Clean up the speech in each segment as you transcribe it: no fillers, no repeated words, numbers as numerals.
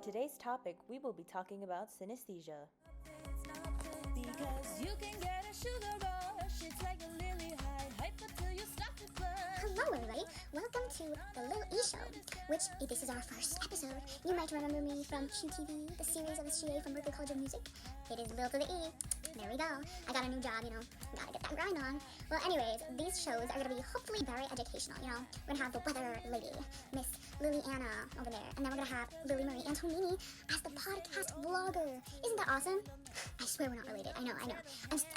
today's topic, we will be talking about synesthesia. Because you can get a sugar rush, it's like a Lil-E high, hyper till you stop to flush. Hello everybody, welcome to the Lil-E show, which, if this is our first episode, you might remember me from QTV, the series of the GA from Berklee College of Music. It is Lil to the E. There we go. I got a new job, gotta get that grind on. Well, anyways, these shows are gonna be hopefully very educational, We're gonna have the weather lady, Miss Lily-Anna over there, and then we're gonna have Lily Marie Antonini as the podcast vlogger. Isn't that awesome? I swear we're not related. I know.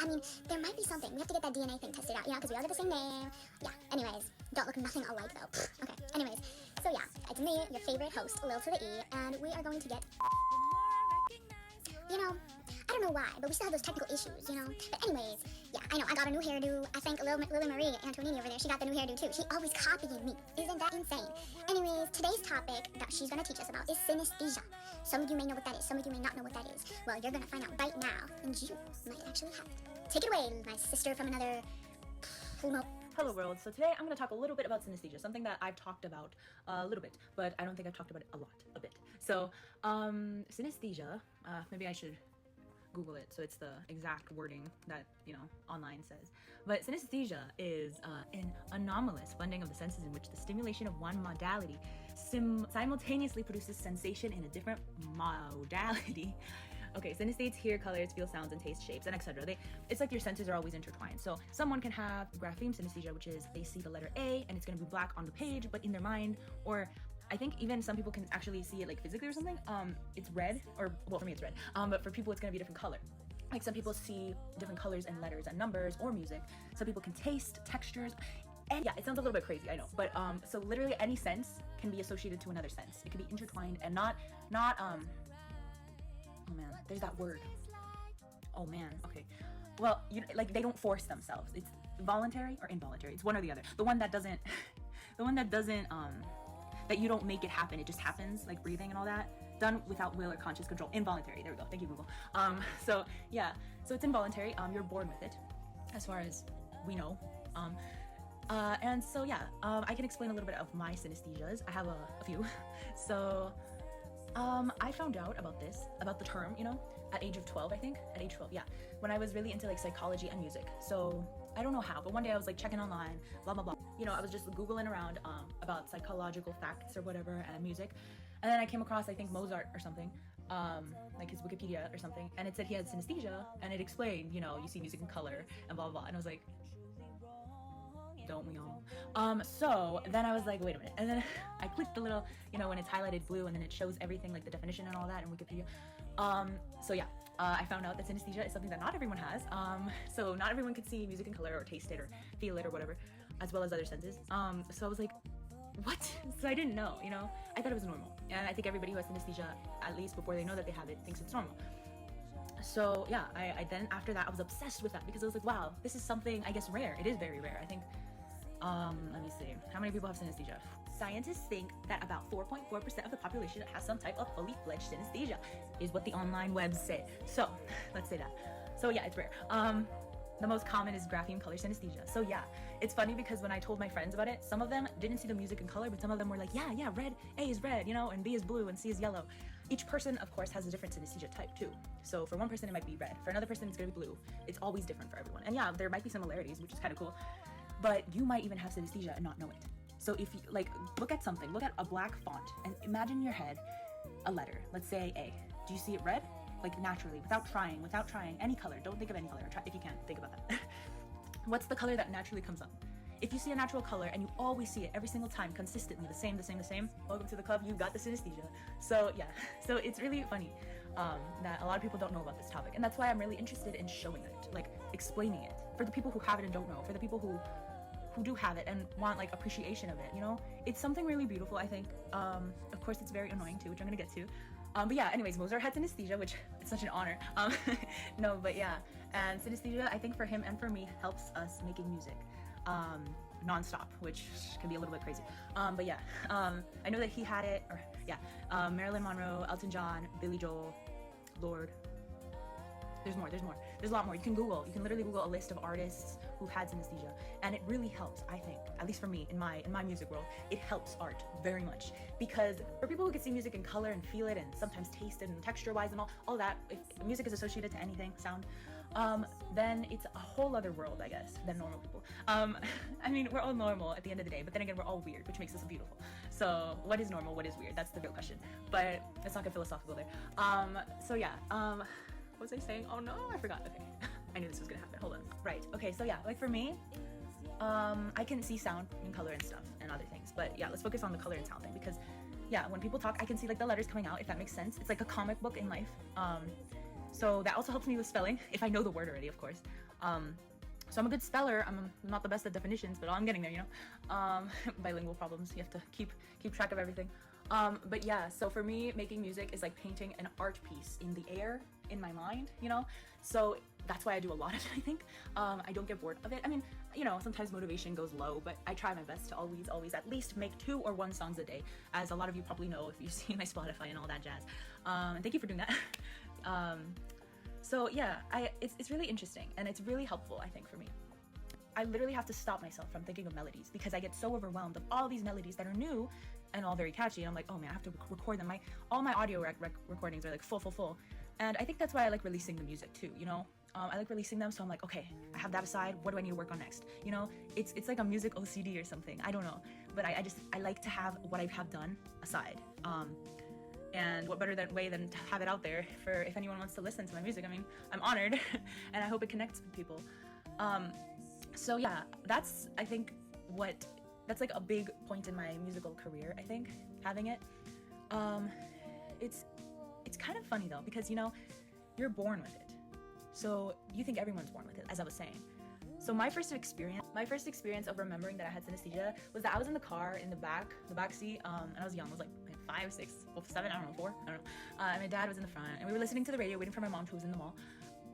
I mean, there might be something. We have to get that DNA thing tested out, because we all got the same name. Yeah, anyways, don't look nothing alike though. Okay, anyways, so yeah, it's me, your favorite host, Lil to the E, and we are going to get, I don't know why, but we still have those technical issues, But anyways, yeah, I know, I got a new hairdo. I thank Lily Marie Antonini over there. She got the new hairdo too. She always copying me. Isn't that insane? Anyways, today's topic that she's going to teach us about is synesthesia. Some of you may know what that is. Some of you may not know what that is. Well, you're going to find out right now, and you might actually have it. Take it away, my sister from another... who knows? Hello world. So today I'm going to talk a little bit about synesthesia, something that I've talked about a little bit, but I don't think I've talked about it a bit. So, synesthesia, maybe I should Google it so it's the exact wording that online says, but synesthesia is an anomalous blending of the senses in which the stimulation of one modality simultaneously produces sensation in a different modality. Okay, synesthetes hear colors, feel sounds, and taste shapes, and etc. It's like your senses are always intertwined. So someone can have grapheme synesthesia, which is they see the letter A and it's going to be black on the page, but in their mind, or I think even some people can actually see it like physically or something. It's red, or well, for me it's red. But for people it's gonna be a different color. Like some people see different colors and letters and numbers or music. Some people can taste textures. And yeah, it sounds a little bit crazy, I know. But so literally any sense can be associated to another sense. It can be intertwined and not oh man, there's that word. Oh man, okay. Well, they don't force themselves. It's voluntary or involuntary. It's one or the other. The one that doesn't that you don't make it happen, it just happens, like breathing and all that, done without will or conscious control. Involuntary, there we go, thank you Google. So yeah, so it's involuntary, you're born with it, as far as we know. And so yeah, I can explain a little bit of my synesthesias. I have a few. So I found out about the term, at age of 12, I think, at age 12, yeah, when I was really into like psychology and music. So I don't know how, but one day I was like checking online, blah, blah, blah. I was just Googling around about psychological facts or whatever and music. And then I came across, I think, Mozart or something, like his Wikipedia or something. And it said he had synesthesia, and it explained, you see music in color and blah, blah, blah. And I was like, don't we all? So then I was like, wait a minute. And then I clicked the little, when it's highlighted blue and then it shows everything, like the definition and all that in Wikipedia. So yeah, I found out that synesthesia is something that not everyone has. So not everyone can see music in color or taste it or feel it or whatever, as well as other senses. So I was like, what? So I didn't know, I thought it was normal. And I think everybody who has synesthesia, at least before they know that they have it, thinks it's normal. So yeah, I then after that I was obsessed with that because I was like, wow, this is something, I guess, rare. It is very rare. I think, let me see, how many people have synesthesia? Scientists think that about 4.4% of the population has some type of fully fledged synesthesia, is what the online web say. So let's say that. So yeah, it's rare. The most common is grapheme color synesthesia. So yeah, it's funny because when I told my friends about it, some of them didn't see the music in color, but some of them were like, yeah, red, A is red, and B is blue and C is yellow. Each person, of course, has a different synesthesia type too. So for one person, it might be red. For another person, it's gonna be blue. It's always different for everyone. And yeah, there might be similarities, which is kind of cool, but you might even have synesthesia and not know it. So if you, look at something, look at a black font and imagine in your head a letter, let's say A. Do you see it red? Like naturally, without trying, any color. Don't think of any color, if you can, think about that. What's the color that naturally comes up? If you see a natural color and you always see it every single time, consistently, the same, welcome to the club, you've got the synesthesia. So yeah, so it's really funny that a lot of people don't know about this topic. And that's why I'm really interested in showing it, like explaining it. For the people who have it and don't know, for the people who do have it and want like appreciation of it, it's something really beautiful, I think. Of course it's very annoying too, which I'm gonna get to. But yeah, anyways, Mozart had synesthesia, which it's such an honor. No, but yeah, and synesthesia, I think for him and for me, helps us making music non-stop, which can be a little bit crazy. But yeah, I know that he had it, or yeah, Marilyn Monroe, Elton John, Billy Joel, Lord. There's a lot more. You can literally Google a list of artists who had synesthesia, and it really helps, I think, at least for me, in my music world, it helps art very much. Because for people who can see music in color and feel it and sometimes taste it and texture-wise and all that, if music is associated to anything, sound, then it's a whole other world, I guess, than normal people. I mean, we're all normal at the end of the day, but then again, we're all weird, which makes us beautiful. So what is normal, what is weird? That's the real question, but let's not get philosophical there. So yeah, what was I saying? Oh no, I forgot. Okay, I knew this was gonna happen. Hold on. Right, okay, so yeah, like for me, I can see sound and color and stuff and other things, but yeah, let's focus on the color and sound thing, because yeah, when people talk, I can see like the letters coming out, if that makes sense. It's like a comic book in life. So that also helps me with spelling, if I know the word already, of course. So I'm a good speller. I'm not the best at definitions, but I'm getting there, you know. Bilingual problems, you have to keep track of everything. But yeah, so for me, making music is like painting an art piece in the air, in my mind, you know? So that's why I do a lot of it, I think. I don't get bored of it. I mean, you know, sometimes motivation goes low, but I try my best to always at least make 2 or 1 songs a day, as a lot of you probably know if you've seen my Spotify and all that jazz. And thank you for doing that. So yeah, it's really interesting, and it's really helpful, I think, for me. I literally have to stop myself from thinking of melodies, because I get so overwhelmed of all these melodies that are new and all very catchy, and I'm like, oh man, I have to record them. All my audio recordings are like full. And I think that's why I like releasing the music too, you know? I like releasing them, so I'm like, okay, I have that aside, what do I need to work on next? You know, it's like a music OCD or something, I don't know. But I like to have what I have done aside. And what better way than to have it out there for if anyone wants to listen to my music. I mean, I'm honored, and I hope it connects with people. So yeah, that's, I think, that's like a big point in my musical career, I think, having it. It's kind of funny though, because, you know, you're born with it. So you think everyone's born with it, as I was saying. So my first experience of remembering that I had synesthesia was that I was in the car in the back seat, and I was young. I was like 5, 6, 7, I don't know, 4, I don't know. And my dad was in the front, and we were listening to the radio, waiting for my mom, who was in the mall,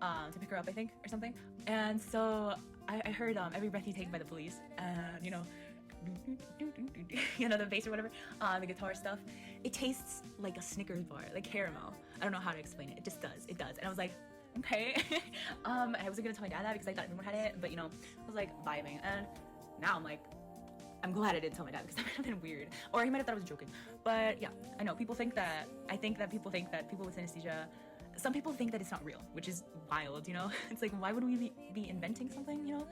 to pick her up, I think, or something. And so I heard Every Breath You Take by the Police, and you know, the bass or whatever, the guitar stuff. It tastes like a Snickers bar, like caramel. I don't know how to explain it. It just does. It does. And I was like, okay. I wasn't gonna tell my dad that because I thought everyone had it, but you know, I was like vibing. And now I'm like, I'm glad I didn't tell my dad, because that might have been weird. Or he might have thought I was joking. But yeah, I know people think that, people with synesthesia, some people think that it's not real, which is wild, you know? It's like, why would we be inventing something, you know?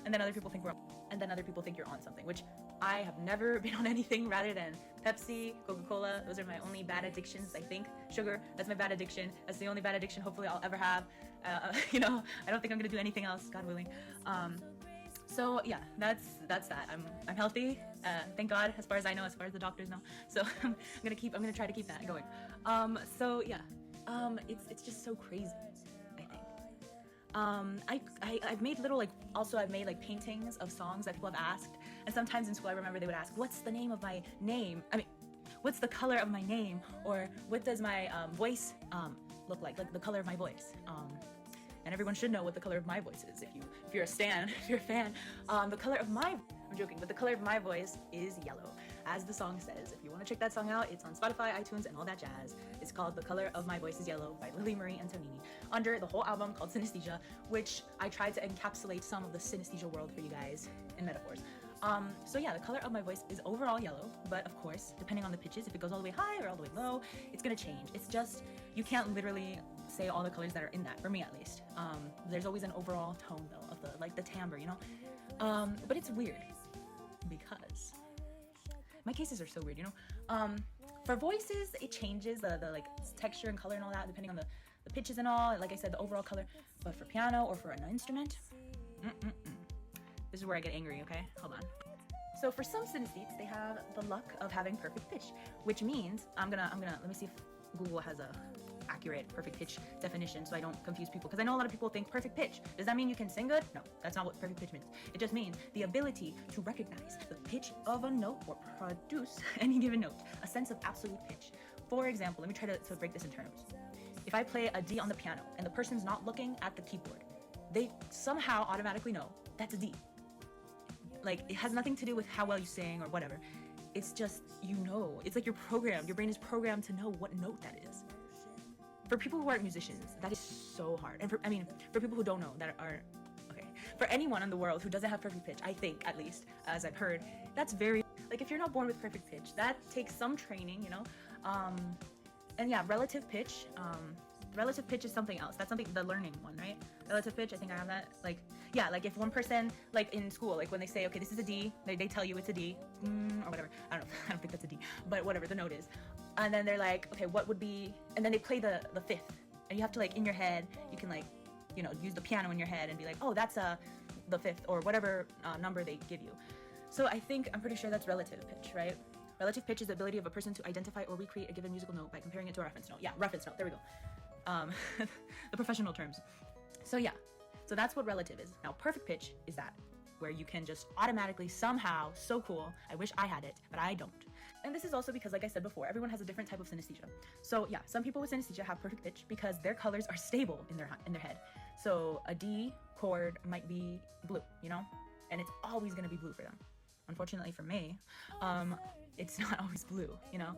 And then other people think you're on something, which I have never been on anything rather than Pepsi, Coca-Cola. Those are my only bad addictions, I think. Sugar, that's my bad addiction. That's the only bad addiction hopefully I'll ever have. You know, I don't think I'm gonna do anything else, God willing. So yeah, that's that. I'm healthy, thank God, as far as I know, as far as the doctors know. So I'm gonna try to keep that going. So yeah, it's just so crazy, I think. I've made little I've made like paintings of songs that people have asked, and sometimes in school I remember they would ask, what's the name of my name? I mean, what's the color of my name? Or what does my voice look like the color of my voice? And everyone should know what the color of my voice is. If you're a stan, if you're a fan, the color of my, I'm joking, but the color of my voice is yellow, as the song says. If you want to check that song out, it's on Spotify, iTunes, and all that jazz. It's called The Color of My Voice is Yellow by Lil-E Antonini, under the whole album called Synesthesia, which I tried to encapsulate some of the synesthesia world for you guys in metaphors. So yeah, the color of my voice is overall yellow, but of course, depending on the pitches, if it goes all the way high or all the way low, it's gonna change. It's just, you can't literally say all the colors that are in that, for me at least. There's always an overall tone though, of the timbre, you know? But it's weird, because my cases are so weird, you know? For voices, it changes the texture and color and all that, depending on the pitches and all, like I said, the overall color. But for piano or for an instrument, this is where I get angry, okay? Hold on. So for some synesthetes, they have the luck of having perfect pitch, which means, let me see if Google has a accurate perfect pitch definition so I don't confuse people, because I know a lot of people think perfect pitch. Does that mean you can sing good? No, that's not what perfect pitch means. It just means the ability to recognize the pitch of a note or produce any given note, a sense of absolute pitch. For example, let me try to break this in terms. If I play a D on the piano and the person's not looking at the keyboard, they somehow automatically know that's a D. Like, it has nothing to do with how well you sing or whatever. It's just, you know, it's like your brain is programmed to know what note that is. For people who aren't musicians, that is so hard. And for people who don't know, for anyone in the world who doesn't have perfect pitch, I think, at least, as I've heard, that's very, like, if you're not born with perfect pitch, that takes some training, you know? And yeah, relative pitch is something else. That's something, the learning one, right? Relative pitch, I think I have that. Like, yeah, like if one person, like in school, like when they say, okay, this is a D, they tell you it's a D, or whatever. I don't know, I don't think that's a D, but whatever the note is. And then they're like, okay, what would be, and then they play the fifth. And you have to, like, in your head, you can, like, you know, use the piano in your head and be like, oh, that's the fifth, or whatever number they give you. So I'm pretty sure that's relative pitch, right? Relative pitch is the ability of a person to identify or recreate a given musical note by comparing it to a reference note. Yeah, reference note, there we go. The professional terms. So yeah, so that's what relative is. Now perfect pitch is that, where you can just automatically somehow, so cool, I wish I had it, but I don't. And this is also because, like I said before, everyone has a different type of synesthesia. So yeah, some people with synesthesia have perfect pitch because their colors are stable in their head. So a D chord might be blue, you know, and it's always gonna be blue for them. Unfortunately for me, it's not always blue, you know,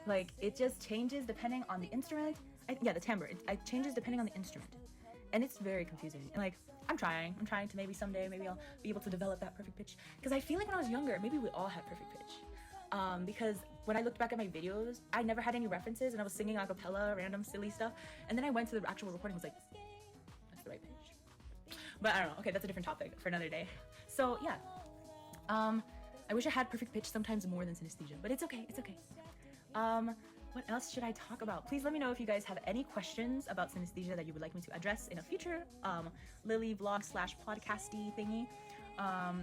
like it just changes depending on the instrument. Yeah, the timbre, it changes depending on the instrument, and it's very confusing. And like, I'm trying to maybe someday, maybe I'll be able to develop that perfect pitch, because I feel like when I was younger, maybe we all had perfect pitch. Because when I looked back at my videos, I never had any references, and I was singing a cappella, random silly stuff, and then I went to the actual recording, and was like, that's the right pitch. But I don't know, okay, that's a different topic for another day. So yeah, I wish I had perfect pitch sometimes more than synesthesia, but it's okay, it's okay. What else should I talk about? Please let me know if you guys have any questions about synesthesia that you would like me to address in a future Lil-E vlog / podcasty thingy.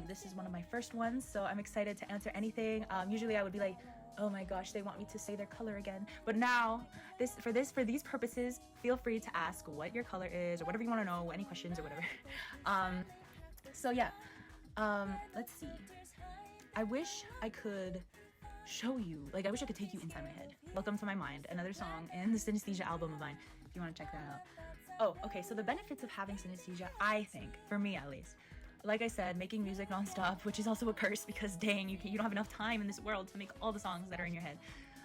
This is one of my first ones, so I'm excited to answer anything. Usually I would be like, oh my gosh, they want me to say their color again. But now, for these purposes, feel free to ask what your color is, or whatever you want to know, any questions or whatever. So yeah, let's see. I wish I could show you, like I wish I could take you inside my head. Welcome to My Mind, another song in the Synesthesia album of mine, if you want to check that out. Oh, okay, so the benefits of having synesthesia, I think, for me at least, like I said, making music nonstop, which is also a curse because dang, you don't have enough time in this world to make all the songs that are in your head.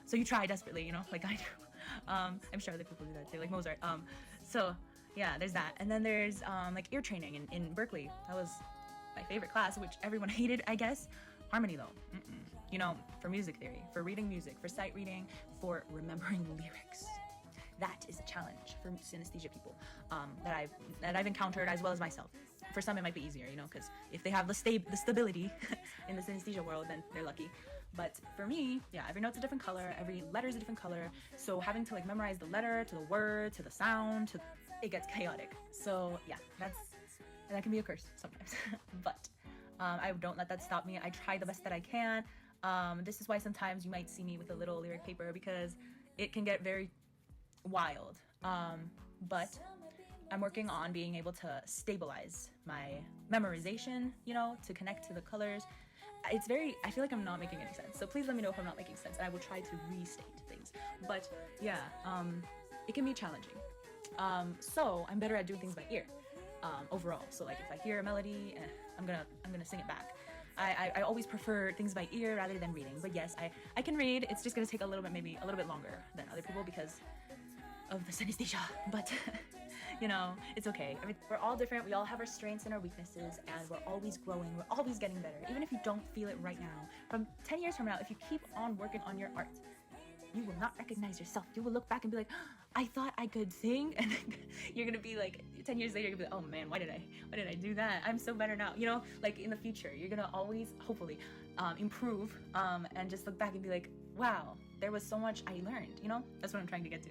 So you try desperately, you know, like I do. I'm sure other people do that too, like Mozart. So yeah, there's that. And then there's like ear training in Berkeley. That was my favorite class, which everyone hated, I guess. Harmony though, you know, for music theory, for reading music, for sight reading, for remembering lyrics. That is a challenge for synesthesia people that I've encountered, as well as myself. For some it might be easier, you know, because if they have the stability in the synesthesia world, then they're lucky. But for me, yeah, every note's a different color, every letter is a different color, so having to like memorize the letter to the word to the sound, it gets chaotic. So yeah, that can be a curse sometimes. But I don't let that stop me. I try the best that I can. This is why sometimes you might see me with a little lyric paper, because it can get very wild. But I'm working on being able to stabilize my memorization, you know, to connect to the colors. I feel like I'm not making any sense. So please let me know if I'm not making sense, and I will try to restate things. But yeah, it can be challenging. So I'm better at doing things by ear, overall. So like if I hear a melody, I'm gonna sing it back. I always prefer things by ear rather than reading. But yes, I can read. It's just gonna take maybe a little bit longer than other people because of the synesthesia. But you know, it's okay. I mean, we're all different. We all have our strengths and our weaknesses, and we're always growing. We're always getting better. Even if you don't feel it right now, from 10 years from now, if you keep on working on your art, you will not recognize yourself. You will look back and be like, I thought I could sing, and you're gonna be like, 10 years later, you're gonna be like, oh man, why did I do that? I'm so better now. You know, like in the future, you're gonna always, hopefully, improve, and just look back and be like, wow, there was so much I learned. You know, that's what I'm trying to get to.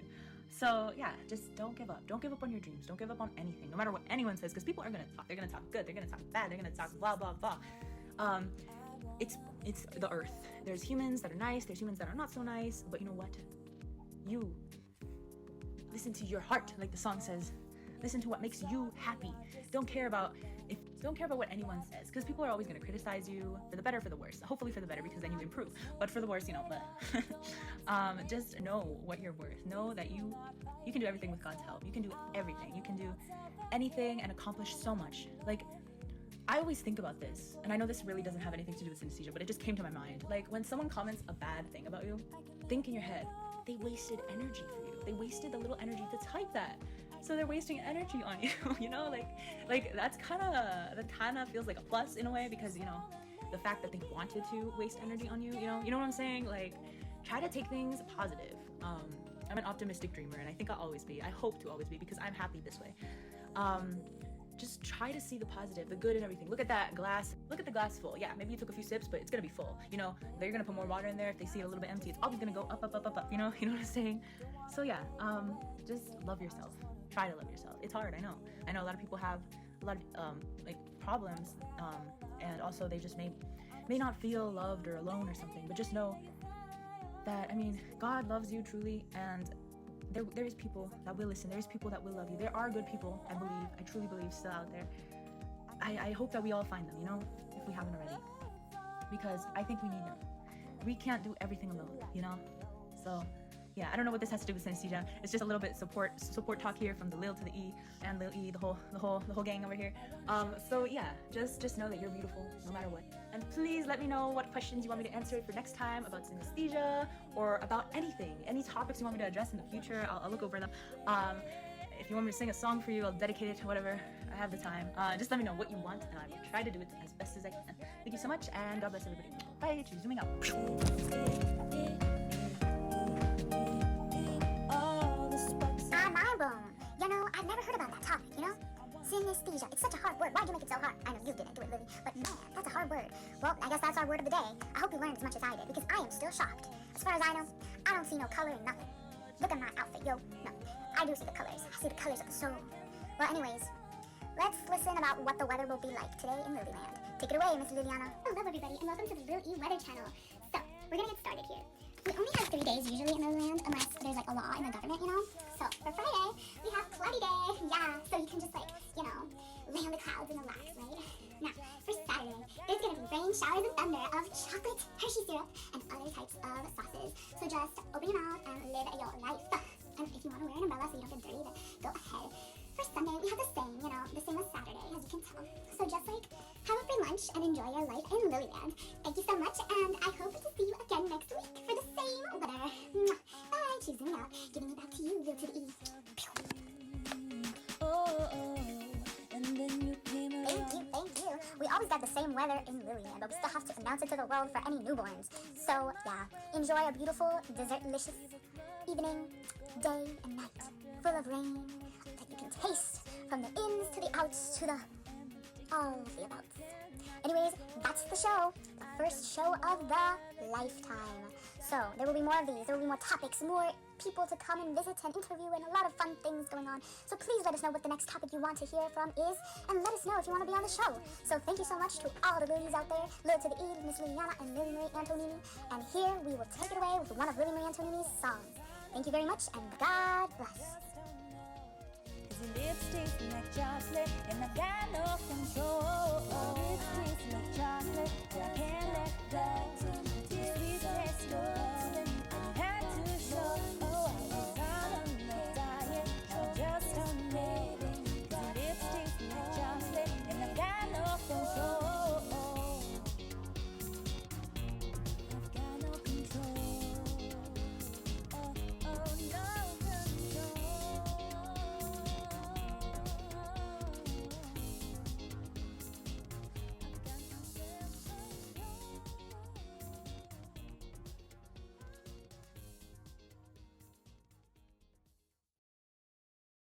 So yeah, just don't give up. Don't give up on your dreams. Don't give up on anything, no matter what anyone says, because people are gonna talk. They're gonna talk good. They're gonna talk bad. They're gonna talk blah blah blah. It's the earth. There's humans that are nice. There's humans that are not so nice. But you know what? You listen to your heart, like the song says. Listen to what makes you happy. Don't care about what anyone says, because people are always going to criticize you, for the better, for the worse. Hopefully for the better, because then you improve. But for the worse, you know, just know what you're worth. Know that you can do everything with God's help. You can do everything. You can do anything and accomplish so much. Like, I always think about this, and I know this really doesn't have anything to do with synesthesia, but it just came to my mind. Like, when someone comments a bad thing about you, think in your head, they wasted energy for you. They wasted the little energy to type that. so they're wasting energy on you. You know, like that's kind of feels like a plus in a way, because you know, the fact that they wanted to waste energy on you, you know what I'm saying? Like, try to take things positive. I'm an optimistic dreamer, and I think I'll always be. I hope to always be, because I'm happy this way. Just try to see the positive, the good in everything. Look at that glass. Look at the glass full. Yeah, maybe you took a few sips, but it's gonna be full. You know, they're gonna put more water in there. If they see it a little bit empty, it's always gonna go up, up, up, up, up. You know what I'm saying? So yeah, just love yourself. Try to love yourself. It's hard, I know. I know a lot of people have a lot of like problems, and also they just may not feel loved or alone or something. But just know that, I mean, God loves you truly, and there is people that will listen. There's people that will love you. There are good people, I truly believe, still out there. I hope that we all find them, you know, if we haven't already, because I think we need them. We can't do everything alone, you know. So yeah, I don't know what this has to do with synesthesia. It's just a little bit support talk here from the Lil to the E and Lil-E, the whole gang over here. So yeah, just know that you're beautiful no matter what. And please let me know what questions you want me to answer for next time about synesthesia, or about anything, any topics you want me to address in the future. I'll look over them. If you want me to sing a song for you, I'll dedicate it to whatever. I have the time. Just let me know what you want, and I will try to do it as best as I can. Thank you so much, and God bless everybody. Bye. Zooming out. Mind blown. You know, I've never heard about that topic, you know? Synesthesia. It's such a hard word. Why'd you make it so hard? I know you didn't do it, Lily, but man, that's a hard word. Well, I guess that's our word of the day. I hope you learned as much as I did, because I am still shocked. As far as I know, I don't see no color in nothing. Look at my outfit, yo. No, I do see the colors. I see the colors of the soul. Well, anyways, let's listen about what the weather will be like today in Lilyland. Take it away, Miss Liliana. Hello, everybody, and welcome to the Lil-E Weather Channel. So, we're gonna get started here. We only have 3 days usually in Lilyland, unless there's like a law in the government, you know? So, for Friday, we have cloudy day. Yeah, so you can just like, you know, lay on the clouds and relax, right? Now, for Saturday, there's gonna be rain, showers, and thunder of chocolate, Hershey syrup, and other types of sauces. So just open your mouth and live your life. And if you want to wear an umbrella so you don't get dirty, then go ahead. For Sunday, we have the same, you know, the same as Saturday, as you can tell. So just like, have a free lunch and enjoy your life in Lilyland. Thank you so much, and I hope to see you again next week for the same weather. Bye, choosing me out, giving it back to you, Lil to the E. And then you came around. Thank you. We always got the same weather in Lilyland, but we still have to announce it to the world for any newborns. So yeah, enjoy a beautiful, dessert-licious evening, day, and night, full of rain that you can taste from the ins to the outs to the all of the abouts. Anyways, that's the show, the first show of the lifetime. So there will be more of these, there will be more topics, more people to come and visit and interview, and a lot of fun things going on. So please let us know what the next topic you want to hear from is, and let us know if you want to be on the show. So thank you so much to all the Lilies out there, Lil to the E, Miss Liliana, and Lily Marie Antonini. And here we will take it away with one of Lily Marie Antonini's songs. Thank you very much, and God bless. Your lips taste like chocolate, and I got no control. Lips taste like chocolate, but I can't